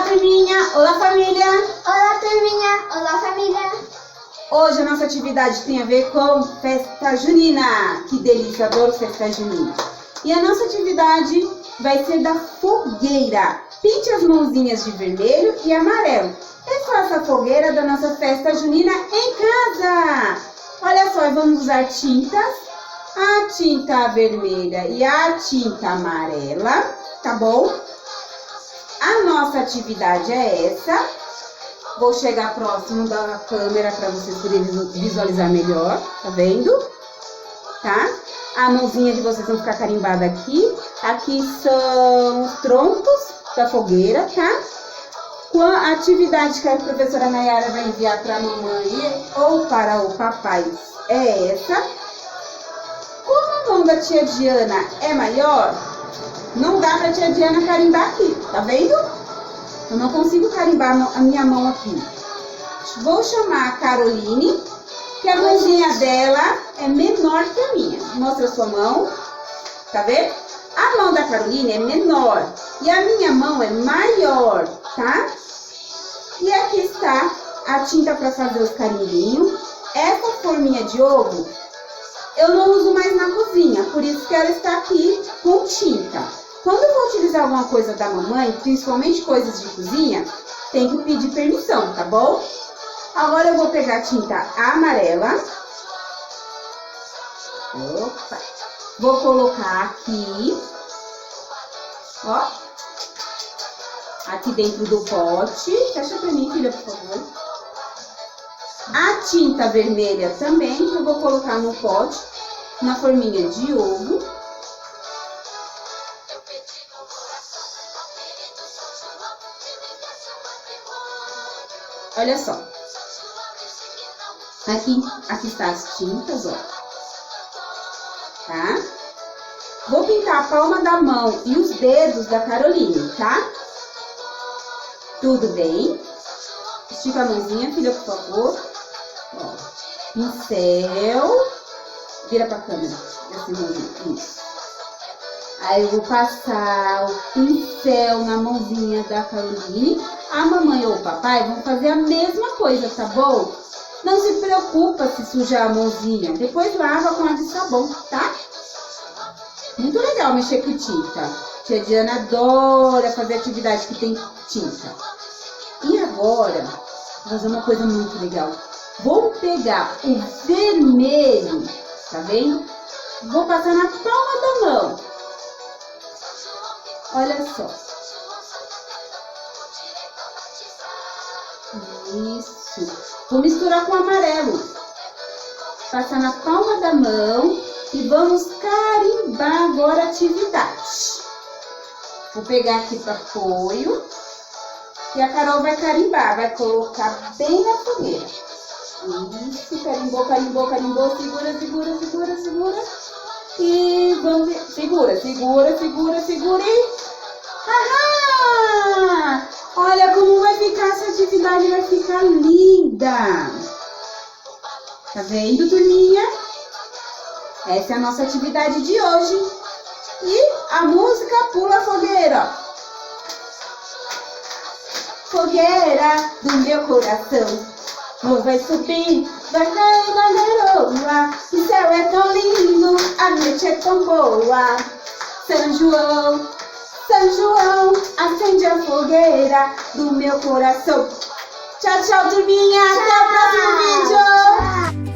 Olá, turminha! Olá, família! Olá, turminha! Olá, família! Hoje a nossa atividade tem a ver com festa junina. Que delícia, adoro festa junina. E a nossa atividade vai ser da fogueira. Pinte as mãozinhas de vermelho e amarelo e faça a fogueira da nossa festa junina em casa. Olha só, vamos usar tintas. A tinta vermelha e a tinta amarela, tá bom? A nossa atividade é essa. Vou chegar próximo da câmera para vocês poderem visualizar melhor, tá vendo? Tá? A mãozinha de vocês vão ficar carimbada aqui. Aqui são os troncos da fogueira, tá? Com a atividade que a professora Nayara vai enviar para a mamãe ou para o papai é essa. Como a mão da tia Diana é maior, não dá para a tia Diana carimbar aqui, tá vendo? Eu não consigo carimbar a minha mão aqui. Vou chamar a Caroline, que a mãozinha dela é menor que a minha. Mostra a sua mão, tá vendo? A mão da Caroline é menor e a minha mão é maior, tá? E aqui está a tinta para fazer os carimbinhos. Essa forminha de ovo eu não uso mais na cozinha, por isso que ela está aqui com tinta. Quando eu vou utilizar alguma coisa da mamãe, principalmente coisas de cozinha, tem que pedir permissão, tá bom? Agora eu vou pegar a tinta amarela. Opa! Vou colocar aqui, ó, aqui dentro do pote. Fecha pra mim, filha, por favor. A tinta vermelha também, que eu vou colocar no pote, na forminha de ovo. Olha só. Aqui está as tintas, ó. Tá? Vou pintar a palma da mão e os dedos da Caroline, tá? Tudo bem? Estica a mãozinha, filha, por favor. Ó, pincel. Vira pra câmera. Essa mãozinha. Isso. Aí eu vou passar o pincel na mãozinha da Caroline. A mamãe ou o papai vão fazer a mesma coisa, tá bom? Não se preocupa se sujar a mãozinha. Depois lava com água e sabão, tá? Muito legal mexer com tinta. Tia Diana adora fazer atividade que tem tinta. E agora, vou fazer uma coisa muito legal. Vou pegar o vermelho, tá vendo? Vou passar na palma da mão. Olha só. Isso. Vou misturar com amarelo. Passar na palma da mão e vamos carimbar agora a atividade. Vou pegar aqui para apoio. E a Carol vai carimbar, vai colocar bem na fogueira. Isso, carimbou, carimbou, carimbou. Segura, segura, segura, segura. E vamos ver. Segura, segura, segura, segura e... Ahá! Olha como vai ficar essa atividade, vai ficar linda. Tá vendo, turminha? Essa é a nossa atividade de hoje. E a música Pula Fogueira. Fogueira do meu coração, vai subir, vai cair, vai garoa. O céu é tão lindo, a noite é tão boa. São João, São João, acende a fogueira do meu coração. Tchau, tchau, turminha. Até o próximo vídeo.